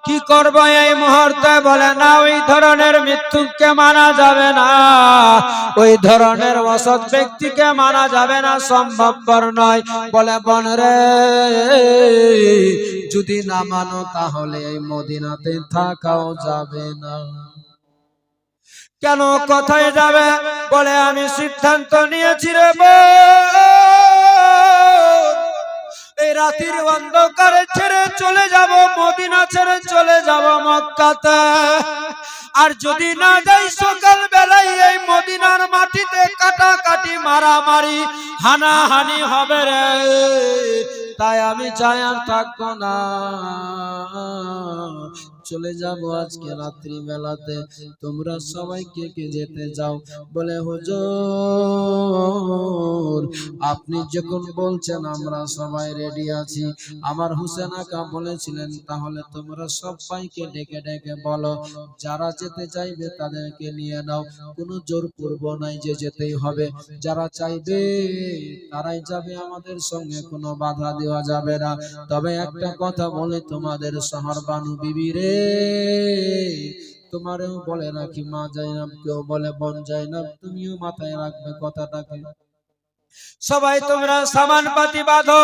কি করব এই মুহূর্তে? বলে না, ওই ধরনের মৃত্যুকে মানা যাবে না, ওই ধরনের অসৎ ব্যক্তিকে মানা যাবে না, সম্ভবপর নয়। বলে বোন রে, যদি না মানো তাহলে এই মদিনাতে থাকাও যাবে না। কেন, কোথায় যাবে? বলে আমি সিদ্ধান্ত নিয়েছি রে এই রাতের অন্ধকারে ছেড়ে চলে যাব মদিনা, ছেড়ে চলে যাব মক্কাতে। আর যদি না যাই সকাল বেলায় এই মদিনার মাটিতে কাটাকাটি, মারামারি, হানাহানি হবে রে। তাই আমি চাই আর থাকবো না, চলে যাব আজকে রাত্রি বেলাতে। তোমরা সবাই কে কে যেতে চাও? বলে হুজুর আপনি যখন বলছেন আমরা সবাই রেডি আছি। আমার হুসেন আকা বলেছিলেন তাহলে তোমরা সবাইকে ডেকে ডেকে বলো, যারা যেতে চাইবে তাদেরকে নিয়ে নাও, কোনো জোর পূর্ব নাই যে যেতেই হবে। যারা চাইবে তারাই যাবে, আমাদের সঙ্গে কোনো বাধা দেওয়া যাবে না। তবে একটা কথা বলে তোমাদের শহর বানু বিবি রে, তোমারেও বলে রাখি, মা জাইনাব কেউ বলে বোন জাইনাব, তুমিও মাথায় রাখবে কথাটাকে। সবাই তোমরা সামান পাতি বাঁধো,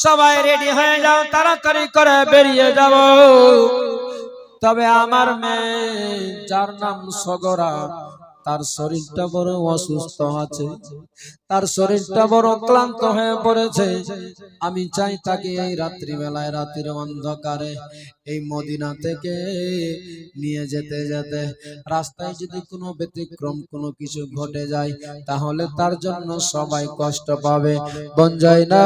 সবাই রেডি হয়ে যাও, তাড়াতাড়ি করে বেরিয়ে যাব। তবে আমার মেয়ে যার নাম সগরা, তার শরীরটা বড় অসুস্থ আছে, তার শরীরটা বড় ক্লান্ত হয়ে পড়েছে। আমি চাই তাকে এই রাত্রিবেলায়, রাতের অন্ধকারে এই মদিনা থেকে নিয়ে যেতে যেতে রাস্তায় যদি কোনো ব্যতিক্রম কোনো কিছু ঘটে যায় তাহলে তার জন্য সবাই কষ্ট পাবে। বোন জাইনাব,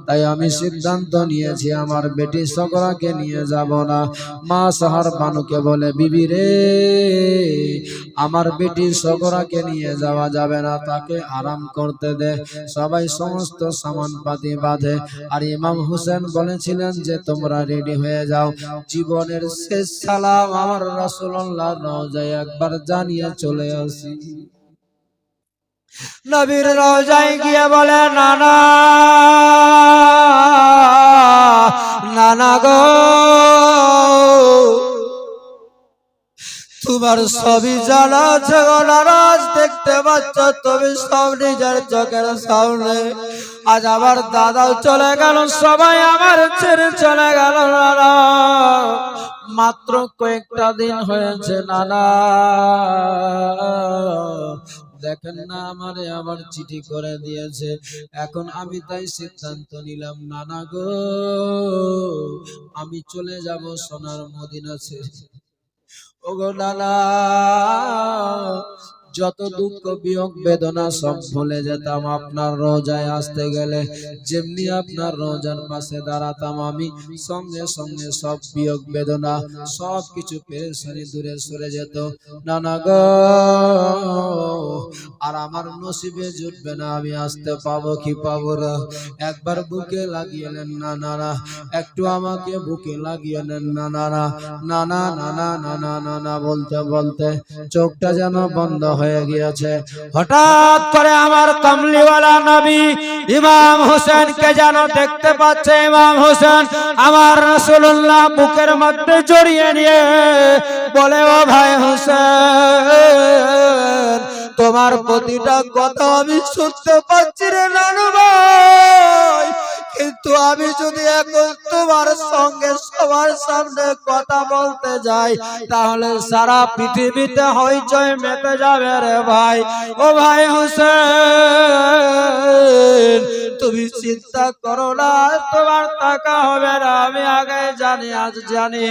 তাই আমি সিদ্ধান্ত নিয়েছি আমার বেটি সগরাকে নিয়ে যাব না। মা সাহার বানুকে বলে, বিবি রে আমার বেটি সগরাকে নিয়ে যাওয়া যাবে না, তাকে আরাম করতে দে। সবাই সমস্ত সামান পাতি বাঁধে। আর ইমাম হুসেন বলেছিলেন যে তোমরা রেডি হয়ে যাও, জীবনের শেষ সালাম আমার রাসূলুল্লাহর রওজায় একবার জানিয়ে চলে আসি। নবীর রওজায় গিয়ে বলে, নানা নানা গো, তোমার সবই জানা আছে গো নারাজ, দেখতে পাচ্ছ তুমি সব নিজের চোখের সামনে। আজ আমার দাদাও চলে গেল, সবাই আমার ছেড়ে চলে গেল নানা। মাত্র কয়েকটা দিন হয়েছে নানা, দেখেন না আমারে আবার চিঠি করে দিয়েছে। এখন আমি তাই সিদ্ধান্ত নিলাম নানা গো, আমি চলে যাব সোনার মদিনা ছেড়ে। ওগো নানা, যত দুঃখ বিয়োগ বেদনা সব ভুলে যেতাম আপনার রোজায় আসতে গেলে। যেমনি আপনার রোজার পাশে দাঁড়াতাম আমি, সঙ্গে সঙ্গে সব বিয়োগ বেদনা সব কিছু পেরেশানি দূরে সরে যেত নানা গো। আর আমার নসিবে জুটবে না, আমি আসতে পাবো কি পাবো না। একবার বুকে লাগিয়ে নেন না নানা, একটু আমাকে বুকে লাগিয়ে নেন না নানা। নানা নানা নানা নানা বলতে বলতে চোখটা যেন বন্ধ হয়ে গিয়েছে। হঠাৎ করে আমার কামলিওয়ালা নবী ইমাম হোসেনকে যেন দেখতে পাচ্ছে। ইমাম হোসেন আমার রাসূলুল্লাহ বুকের মধ্যে জড়িয়ে নিয়ে বলে, ও ভাই হোসেন, তোমার প্রতিটা কথা আমি শুনতে পাচ্ছি রে নানু ভাই, কিন্তু আমি যদি এখন তোমার সঙ্গে সবার সামনে কথা বলতে যাই তাহলে সারা পৃথিবীতে হইচই মেতে যাবে রে ভাই। ও ভাই হোসেন, তুমি চিন্তা করো না, তোমার টাকা হবে না। আমি আগে জানি, আজ জানি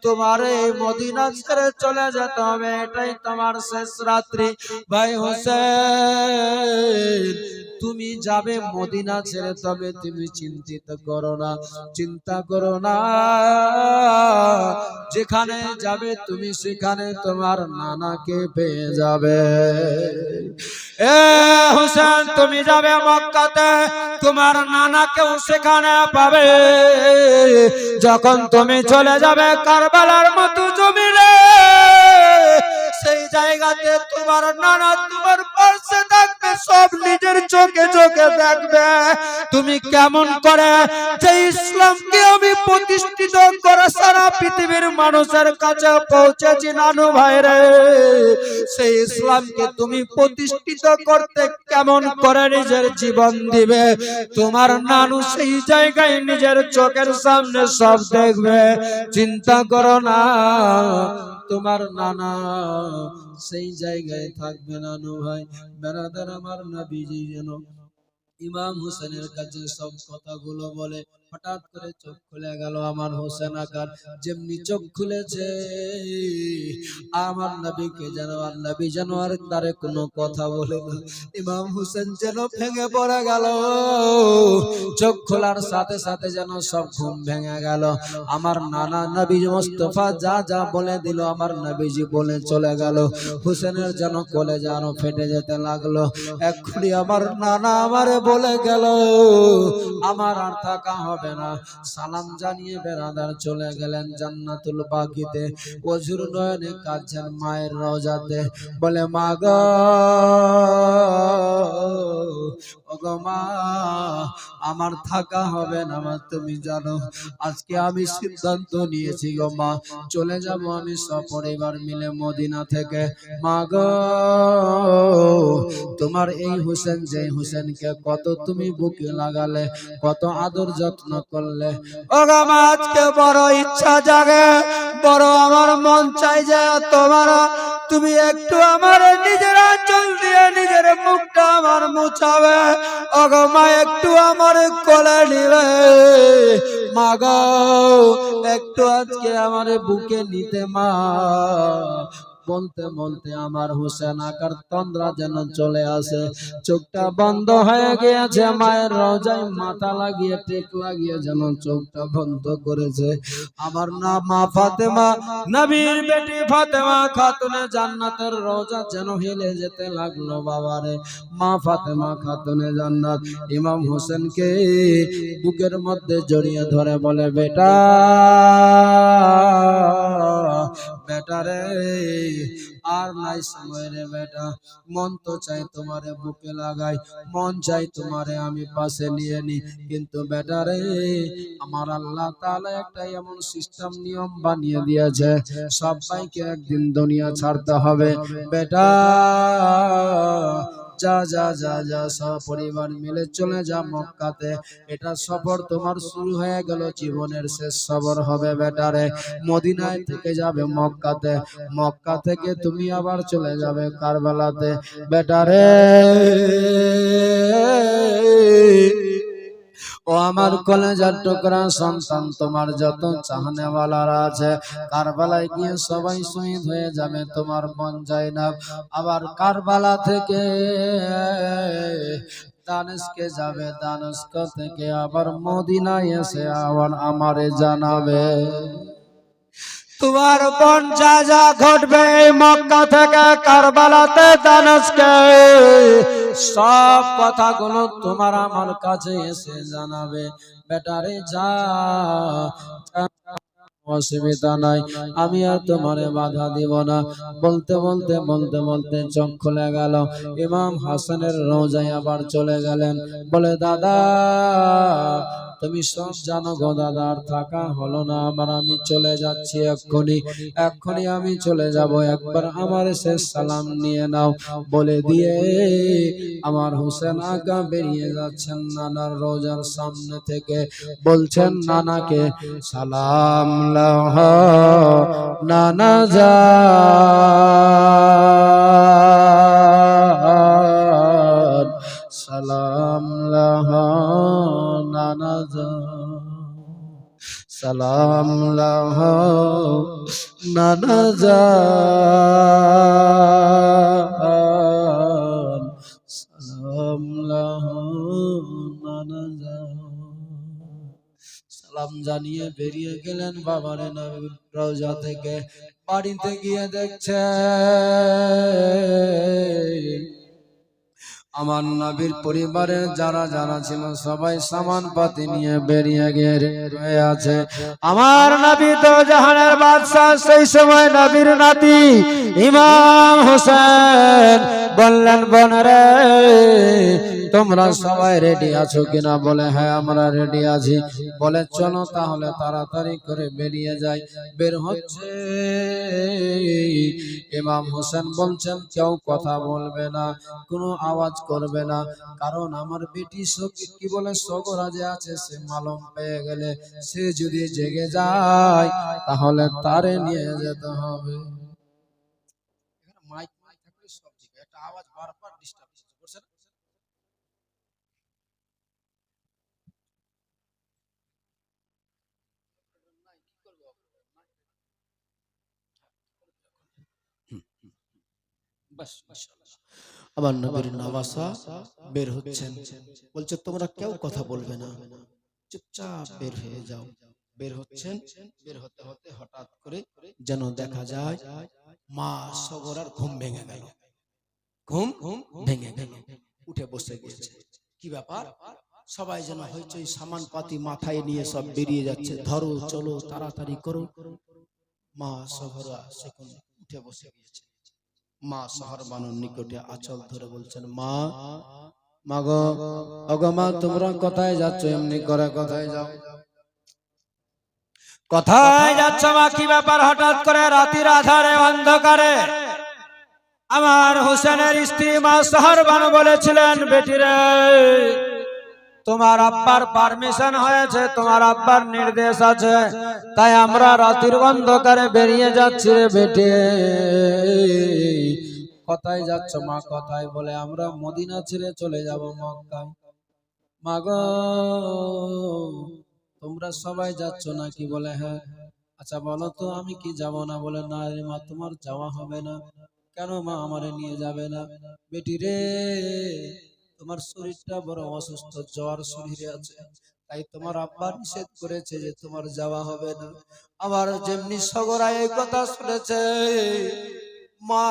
তোমার এই মদিনা ছেড়ে চলে যেতে হবে, এটাই তোমার শেষ রাত্রি। ভাই হোসেন, তুমি যাবে মদিনা ছেড়ে, তবে তুমি চিন্তিত করো না, চিন্তা করো না। যেখানে যাবে তুমি সেখানে তোমার নানাকে পেয়ে যাবে। এ হোসেন, তুমি যাবে মক্কাতে, তোমার নানাকেও সেখানে পাবে। যখন তুমি চলে যাবে কারবালার মতো জমিনে, সেই জায়গাতে তোমার নানা তোমার পাশে থাকবে, সব নিজের চোখে চোখে দেখবে তুমি কেমন করে যে ইসলামকে আমি প্রতিষ্ঠিত করে সারা পৃথিবীর মানুষের কাছে পৌঁছেছি নানু ভাইরে সেই ইসলামকে তুমি প্রতিষ্ঠিত করতে কেমন করে নিজের জীবন দিবে তোমার নানু সেই জায়গায় নিজের চোখের সামনে সব দেখবে চিন্তা করো না তোমার নানা সেই জায়গায় থাকবে নানু ভাই বেরাদার আমার নবীজি যেন ইমাম হোসেনের কাছে সব কথাগুলো বলে হঠাৎ করে চোখ খুলে গেল আমার হোসেন আকার যেমনি চোখ খুলেছে আমার নবীকে যেন আর নবী যেন আর তারে কোনো কথা বলে না ইমাম হোসেন যেন ভেঙে পড়ে গেল চোখ খোলার সাথে সাথে যেন সব ঘুম ভেঙে গেল আমার নানা নবী মুস্তাফা যা যা বলে দিল আমার নবীজি বলে চলে গেল হোসেনের যেন কোলে যেন ফেটে যেতে লাগলো এক্ষুনি আমার নানা আমারে বলে গেল আমার আর থাকা হবে না সালাম জানিয়ে বেরাদার চলে গেলেন জান্নাতুল বাকিতে ওজুর নয়নে কাঁদছেন মায়ের রওজাতে বলে মা গো ওগো মা আমার থাকা হবে না মা তুমি জানো আজকে আমি সিদ্ধান্ত নিয়েছি গো মা চলে যাব আমি সপরিবার মিলে মদিনা থেকে মা গো তোমার এই হোসেন যে হোসেনকে কত তুমি বুকে লাগালে কত আদর যত্ন করলে ওগো মা আজকে বড় ইচ্ছা জাগে বড় আমার মন চাই যে তোমার তুমি একটু আমার নিজের আঁচল দিয়ে নিজের মুখটা আমার মুছাবে ওগো মা একটু আমার কোলে নিবে মা গো একটু আজকে আমার বুকে নিতে মা বলতে বলতে আমার হোসেন আকার তন্দ্রা যেন চলে আসে চোখটা বন্ধ হয়ে গিয়েছে মায়ের রওজায় মাথা লাগিয়ে টেক লাগিয়ে যেন চোখটা বন্ধ করেছে আমার না মা ফাতেমা নবীর বেটি ফাতেমা খাতুনে জান্নাতের রওজা যেন হেলে যেতে লাগলো বাবারে মা ফাতেমা খাতুনে জান্নাত ইমাম হোসেনকে বুকের মধ্যে জড়িয়ে ধরে বলে বেটা বেটা রে আর নাই সময় রে বেটা মন তো চাই তোমারে বুকে লাগাই মন চাই তোমারে আমি পাশে নিয়ে নি কিন্তু বেটা রে আমার আল্লাহ তাআলা একটা এমন সিস্টেম নিয়ম বানিয়ে দিয়েছে সবাইকে একদিন দুনিয়া ছাড়তে হবে বেটা যা যা যা যা সব পরিবার মিলে চলে যা মক্কাতে এটা সফর তোমার শুরু হয়ে গেল জীবনের শেষ সফর হবে বেটারে মদিনায় থেকে যাবে মক্কাতে মক্কা থেকে তুমি আবার চলে যাবে কারবালাতে বেটারে ও আমার কলেজার টুকরা সন্তান তোমার যত চাহনেওয়ালারা আছে কারবালায় গিয়ে সবাই শহীদ হয়ে যাবে তোমার মন যায় না আবার কারবালা থেকে দামেস্কে যাবে দামেস্ক থেকে আবার মদিনায় এসে আবার আমারে জানাবে তোমার বোন যা যা ঘটবে মক্কা থেকে কারবালাতে দামেস্কে সব কথাগুলো তোমার আমার কাছে এসে জানাবে বেটারে যা অসুবিধা নাই আমি আর তোমারে বাধা দিব না বলতে বলতে বলতে বলতে চোখ খুলে গেল ইমাম হাসানের রওজায় আবার চলে গেলেন বলে দাদা তুমি সব জানো গো দাদা আর থাকা হলো না আবার আমি চলে যাচ্ছি এক্ষুনি আমি চলে যাব একবার আমার শেষ সালাম নিয়ে নাও বলে দিয়ে আমার হোসেন আগা বেরিয়ে যাচ্ছেন নানার রওজার সামনে থেকে বলছেন নানাকে সালাম লাহ নানা জান সালাম লাহ নানা জান সালাম লাহ নানা জান সালাম লাহ নানা জান সালাম জানিয়ে বেরিয়ে গেলেন বাবারে নবীর রওজা থেকে বাড়িতে গিয়ে দেখছে আমার নবীর পরিবারের যারা যারা ছিল সবাই সামান পাতি নিয়ে বেরিয়ে গিয়ে রয়ে আছে। আমার নবী তো জাহানের বাদশাহ, সেই সময় নবীর নাতি ইমাম হোসেন বললেন, বোনেরে তোমরা সবাই রেডি আছো কিনা? বলে হ্যাঁ আমরা রেডি আছি। বলে চলো তাহলে তাড়াতাড়ি করে বেরিয়ে যাই। বের হচ্ছে। ইমাম হোসেন বলছেন কেউ কথা বলবে না, কোনো আওয়াজ করবে না, কারণ আমার বেটি কি বলে সগরা যে আছে সে মালুম পেয়ে গেলে সে যদি জেগে যায় তাহলে তারে নিয়ে যেতে হবে। মাইক মাইক থাকলে সব ঠিক, একটা আওয়াজ বারবার ডিস্টার্ব করছে না? আমার নবীর নওয়াসা বের হচ্ছেন, বলছে তোমরা কেউ কথা বলবে না, চুপচাপ বের হয়ে যাও। বের হচ্ছেন, বের হতে হতে হঠাৎ করে যেন দেখা যায় মা সগরার ঘুম ভেঙে গেল। ঘুম ভেঙে গেল, উঠে বসে গেছে। কি ব্যাপার? সবাই যেন হইচই, সামান পাতি মাথায় নিয়ে সব বেরিয়ে যাচ্ছে। ধরো চলো তাড়াতাড়ি করো। মা সগরা সেখানে উঠে বসে গিয়েছে। মা সাহারবানুর নিকটে আঁচল ধরে বলছেন, মা মাগো ওগো মা তোমরা কোথায় যাচ্ছ? এমনি করে কোথায় যাও? কোথায় যাচ্ছ মা? কি ব্যাপার? হঠাৎ করে রাতের আধারে অন্ধকারে আমার হোসেনের স্ত্রী মা সাহারবানু বলেছিলেন, বেটিরে তোমার আব্বার পারমিশন হয়েছে, তোমার আব্বার নির্দেশ আছে, তাই আমরা রাতের অন্ধকারে বেরিয়ে যাচ্ছি রে বেটে। কোথায় যাচ্ছ মা? কোথায়? বলে আমরা মদিনা ছেড়ে চলে যাব মক্কায়। মা গো তোমরা সবাই যাচ্ছ নাকি? বলে হ্যাঁ। আচ্ছা বলো তো আমি কি যাব না? বলে না রে মা তোমার যাওয়া হবে না। কেন মা আমারে নিয়ে যাবে না? বেটি রে তোমার শরীরটা বড় অসুস্থ, জ্বর শরীরে আছে, তাই তোমার আব্বা নিষেধ করেছে যে তোমার যাওয়া হবে না। আমার যেমনি সগরা এই কথা শুনেছে, মা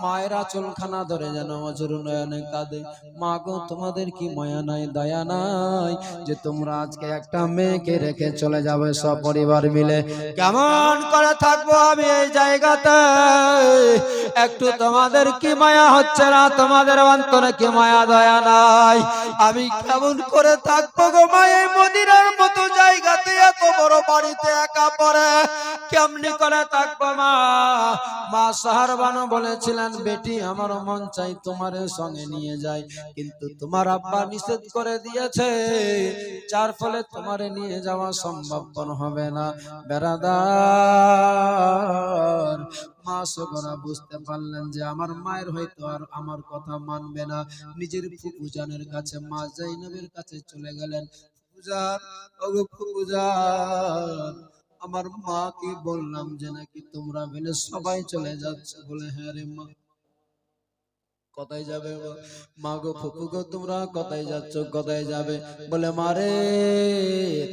মায়ের আঁচলখানা ধরে যেন অঝর নয়নে কাঁদে। মা গো তোমাদের কি মায়া নাই, দয়া নাই যে তোমরা আজকে একটা মেয়েকে রেখে চলে যাবে সপরিবার মিলে? কেমন করে থাকবো আমি এই জায়গাতে? একটু তোমাদের কি মায়া হচ্ছে না? তোমাদের অন্তরে কি মায়া দয়া নাই? আমি কেমন করে থাকবো গো মা এই মদিনার মতো জায়গাতে, এত বড় বাড়িতে একা পড়ে কেমনি করে থাকবো মা? মা সাহারবানু বলেছিলেন, বেটি আমার মন চাই তোমার সঙ্গে নিয়ে যাই, কিন্তু তোমার আব্বা নিষেধ করে দিয়েছে, যার ফলে তোমার নিয়ে যাওয়া সম্ভব হবে না। বেরাদার মা সগরা বুঝতে পারলেন যে আমার মায়ের হয়তো আর আমার কথা মানবে না। নিজের ফুফুজানের কাছে মা জাইনবের কাছে চলে গেলেন। ফুফুজান, ওগো ফুফুজান, আমার মাকে বললাম যে নাকি তোমরা মিলে সবাই চলে যাচ্ছে। বলে হ্যাঁ রে মা। কোথায় যাবে মা গো? ফুফু গো তোমরা কোথায় যাচ্ছ? কোথায় যাবে? বলে মারে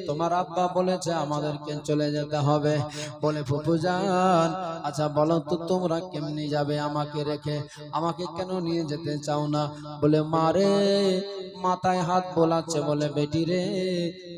তোমার আব্বা বলেছে আমাদেরকে চলে যেতে হবে। বলে ফুফু জান আচ্ছা বলো তো তোমরা কেমনি যাবে আমাকে রেখে? আমাকে কেন নিয়ে যেতে চাও না? বলে মারে মাথায় হাত বোলাচ্ছে। বলে বেটি রে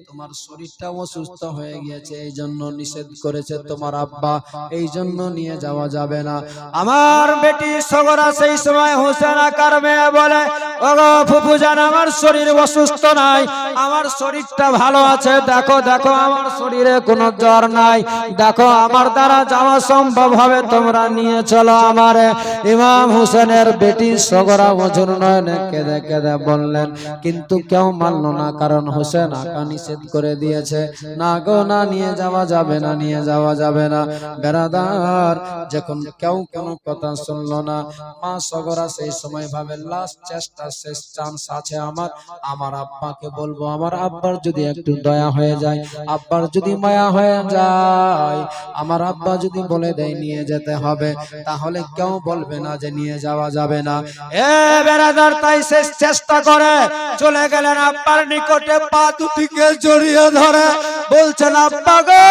তোমার শরীরটা অসুস্থ হয়ে গিয়েছে, এই জন্য নিষেধ করেছে তোমার আব্বা, এই জন্য নিয়ে যাওয়া যাবে না। আমার বেটি সগরা সেই সময় হোসেন আকার মেয়ে বলে, ওগো ফুফুজান আমার শরীর অসুস্থ নাই, আমার শরীরটা ভালো আছে। দেখো দেখো আমার শরীরে কোনো জ্বর নাই, দেখো আমার দ্বারা যাওয়া সম্ভব হবে, তোমরা নিয়ে চলো আমারে। ইমাম হোসেনের বেটি সগরা অঝর নয়নে কেঁদে কেঁদে বললেন, কিন্তু কেউ মানল না, কারণ হোসেন আকা নিষেধ করে দিয়েছে, না গো না নিয়ে যাওয়া যাবে না, নিয়ে যাওয়া যাবে না। বেরাদার যখন কেউ কোনো কথা শুনলো না, মা সগরা সেই সময় ভাবে লাস্ট চেষ্টা, শেষ চান্স আছে আমার, আমার আব্বাকে বলবো, আমার আব্বার যদি একটু দয়া হয়ে যায়, আব্বার যদি মায়া হয়ে যায়, আমার আব্বা যদি বলে দেয় নিয়ে যেতে হবে, তাহলে কেউ বলবে না যে নিয়ে যাওয়া যাবে না। এ বেরাদার তাই শেষ চেষ্টা করে চলে গেলেন আব্বার নিকটে, পা দুটিকে জড়িয়ে ধরে বলছেন, আব্বা গো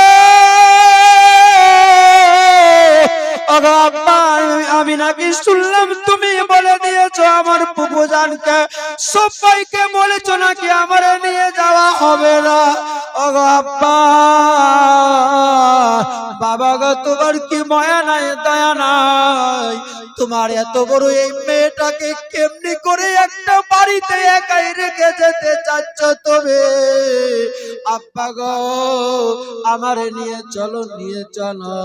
আমি নাকি শুনলাম তুমি বলে দিয়েছো আমার আমার ফুফুজানকে সবাইকে বলেছো নাকি আমার নিয়ে যাওয়া হবে না? ওগো আব্বা, বাবা গো, তোমার কি মায়া নাই, দয়া নাই? তোমার এত বড় এই মেয়েটাকে কেমনি করে একটা বাড়িতে একাই রেখে যেতে চাচ্ছ তুমি? আব্বা গো, আমারে নিয়ে চলো, নিয়ে চলো।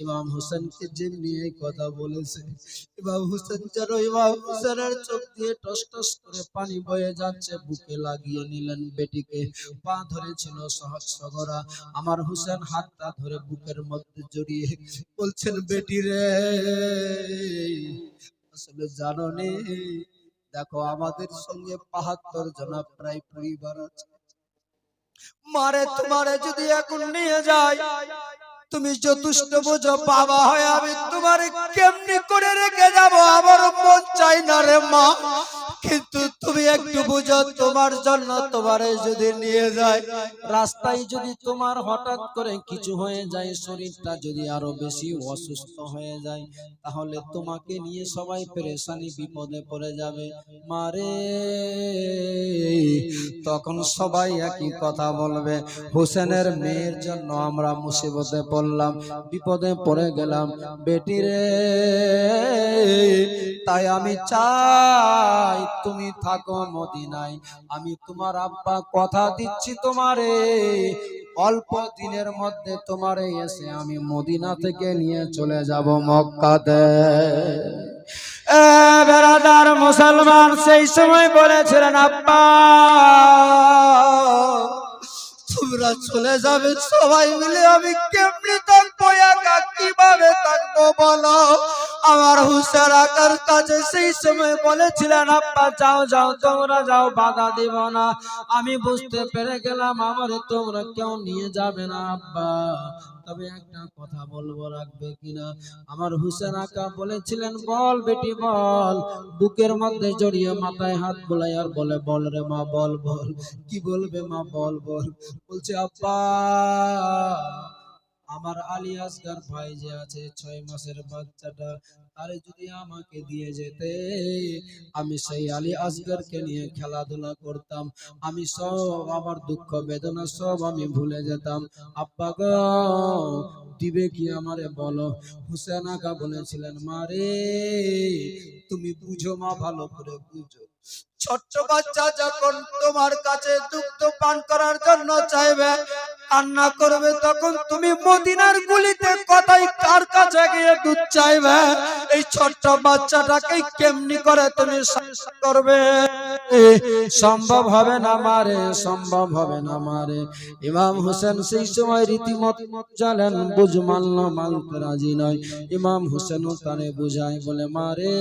ইমাম হোসেনকে যে নিয়ে কথা বলেছে, ইমাম হোসেন যেন ইমাম হোসেনের চোখ দিয়ে টস টস করে পানি বয়ে যাচ্ছে। বুকে লাগিয়ে নিলেন বেটিকে, পা ধরেছিল সহজ সগরা। আমার হোসেন হাতটা ধরে বুকের মধ্যে জড়িয়ে বলছেন, বেটি রে, আসলে জানো নে, দেখো আমাদের সঙ্গে ৭৫ জনা প্রায় পরিবার আছে। মারে তোমারে যদি এখন নিয়ে যায়, তুমি যথেষ্ট বোঝো, বাবা হয় আমি তোমার কেমনি করে রেখে যাব? আমার মন চাই না রে মা, কিন্তু তুমি একটু বুঝো, তোমার জন্য তোমারে যদি নিয়ে যায়, রাস্তায় যদি তোমার হঠাৎ করে কিছু হয়ে যায়, শরীরটা যদি আরো বেশি অসুস্থ হয়ে যায়, তাহলে তোমাকে নিয়ে সবাই পেরেশানি, বিপদে পড়ে যাবে। মারে, তখন সবাই একই কথা বলবে, হোসেনের মেয়ের জন্য আমরা মুসিবতে পড়লাম, বিপদে পড়ে গেলাম বেটি রে। তাই আমি চাই তুমি থাকো মদিনায়। আমি তোমার আব্বা কথা দিচ্ছি তোমারে, অল্প দিনের মধ্যে তোমারে এসে আমি মদিনা থেকে নিয়ে চলে যাব মক্কাতে। বেরাদার মুসলমান সেই সময় বলেছিলেন, আব্বা তোমরা চলে যাবে সবাই মিলে, আমি কেমনি থাকবো, একা কিভাবে থাকবো বলো? আমার হুসেন আকার কাছে সেই সময় বলেছিলেন, আব্বা যাও যাও, তোমরা যাও, বাধা দিব না। আমি বুঝতে পেরে গেলাম আমার তোমরা কেউ নিয়ে যাবে না আব্বা, তবে একটা কথা বলবো, রাখবে কিনা? আমার হুসেন আকা বলেছিলেন, বল বেটি বল। বুকের মধ্যে জড়িয়ে মাথায় হাত বুলাই আর বলে, বল রে মা, বল বল। কি বলবে মা, বল বল। বলছে, আব্বা আমার আলী আসগার ভাই যে আছে ৬ মাসের বাচ্চাটা, তারে যদি আমাকে দিয়ে যেতে, আমি সেই আলী আসগারকে নিয়ে খেলাধুলা করতাম, আমি সব আমার দুঃখ বেদনা সব আমি ভুলে যেতাম। আব্বা গো, দিবে কি আমারে বলো? হুসেন আকা বলেছিলেন, মারে তুমি বুঝো মা, ভালো করে বুঝো, ছোট্ট বাচ্চা যখন তোমার কাছে দুগ্ধ পান করার জন্য চাইবে, কান্না করবে, তখন তুমি মদিনার গুলিতে কোথায় কার কাছে গিয়ে দুধ চাইবে? এই ছোট্ট বাচ্চাটাকে কেমনি করে তুমি করবে? সম্ভব হবে না মারে, সম্ভব হবে না মারে। ইমাম হোসেন সেই সময় রীতিমত জানেন, বুঝ মানল, মানতে রাজি নয়। ইমাম হোসেনও তারে বুঝায়, বলে, মারে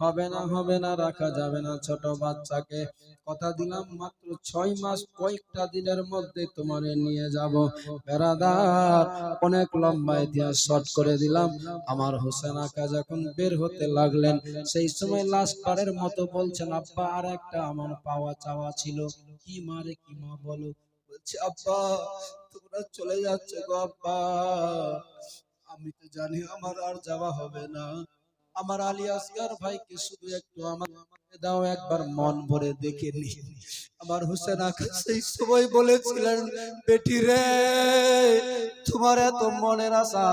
হবে না, হবে না, রাখা যাবে না ছোট বাচ্চাকে। কথা দিলাম মাত্র ৬ মাস, কয়েকটা দিনের মধ্যে তোমারে নিয়ে যাব। বেরাদার, অনেক লম্বা ইতিহাস শর্ট করে দিলাম। আমার হোসেন আকা যখন বের হতে লাগলেন, সেই সময় লাস্ট বারের মতো বলছেন, আব্বা আর একটা আমার পাওয়া চাওয়া ছিল। কি মারে, কি মা বলো? বলছে, আব্বা তোমরা চলে যাচ্ছে গো আব্বা, আমি তো জানি আমার আর যাওয়া হবে না। আমার আলী আসগার ভাইকে শুধু একটু আমাকে দাও, একবার মন ভরে দেখে নি। আমার হোসেন আকা সেই সময় বলেছিলেন, বেটি রে, তোমার এত মনের আশা,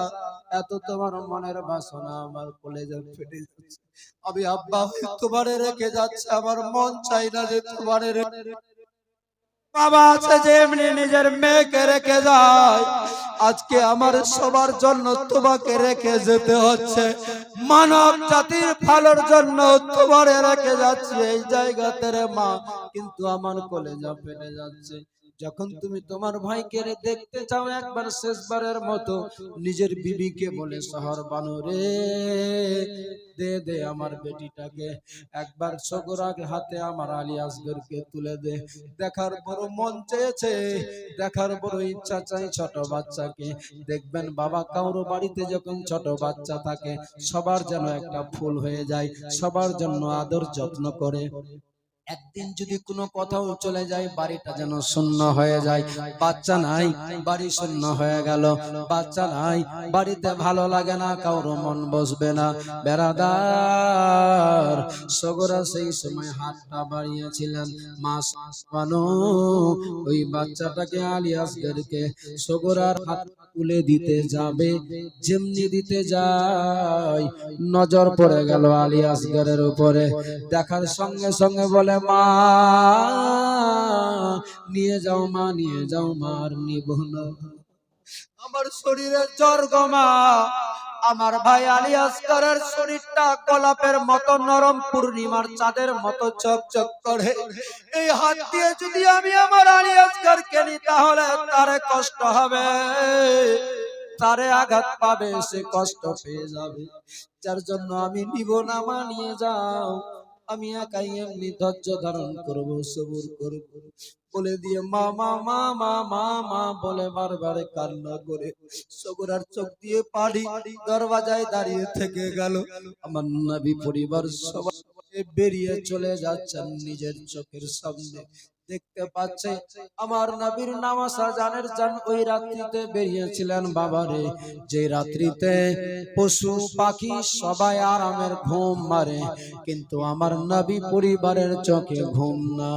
এত তোমার মনের বাসনা আমার কলেজে ফেটে যাচ্ছে। আমি আব্বা তোমারে রেখে যাচ্ছে, আমার মন চাই না যে তোমারে বাবা আছে যে এমনি নিজের মেয়েকে রেখে যায়, আজকে আমার সবার জন্য তোমাকে রেখে যেতে হচ্ছে, মানব জাতির ভালোর জন্য তোমারে রেখে যাচ্ছি এই জায়গাতে রে মা, কিন্তু আমার কলেজা ফেটে যাচ্ছে। যখন তুমি তোমার ভাইকে দেখতে চাও একবার শেষবারের মতো, নিজের বিবিকে বলে, শহর বানু রে, দে দে আমার বেটিটাকে, একবার সগরাগ হাতে আমার আলী আসগরকে তুলে দে। দেখার বড় মন চেয়েছে, দেখার বড় ইচ্ছা চাই ছোট বাচ্চাকে। দেখবেন বাবা কারো বাড়িতে যখন ছোট বাচ্চা থাকে, সবার যেন একটা ফুল হয়ে যায়, সবার জন্য আদর যত্ন করে। একদিন যদি কোনো কোথাও চলে যায় বাড়িটা যেন শূন্য হয়ে যায়, বাচ্চা নাই বাড়ি শূন্য হয়ে গেল, বাচ্চা নাই বাড়িতে ভালো লাগে না, কারো মন বসবে না। বেরাদার সগরা সেই সময় হাতটা বাড়িয়েছিলেন, মাস মানো ওই বাচ্চাটাকে আলী আসগরকে সগরার হাত তুলে দিতে যাবে, যেমনি দিতে যায় নজর পড়ে গেল আলী আসগরের উপরে। দেখার সঙ্গে সঙ্গে বলে, মা নিয়ে যাও, মা নিয়ে যাও, মা আর নিব না, আমার শরীরে জ্বর গো মা। আমার ভাই আলী আসগরের শরীরটা গোলাপের মতো নরম, পূর্ণিমার চাঁদের মতো চকচক করে। এই হাত দিয়ে যদি আমি আমার আলী আসগরকে নিই তাহলে তারে কষ্ট হবে, তারে আঘাত পাবে, সে কষ্ট পেয়ে যাবে, যার জন্য আমি নিব না, মা নিয়ে যাও, আমি একাই এমনি ধৈর্য ধারণ করব, সবুর করব বলে দিয়ে মা মা মা মা মা মা বলে বারবার কান্না করে সগরার চোখ দিয়ে পানি দরওয়াজায় দাঁড়িয়ে থেকে গেল। আমার নবী পরিবার সবাই বেরিয়ে চলে যাচ্ছেন, নিজের চোখের সামনে দেখতে পাচ্ছে আমার নবীর নামাজ আজানের জান ওই রাত্রিতে বেরিয়েছিলেন বাবারে, যে রাত্রিতে পশু পাখি সবাই আরামের ঘুম মারে, কিন্তু আমার নবী পরিবারের চোখে ঘুম না।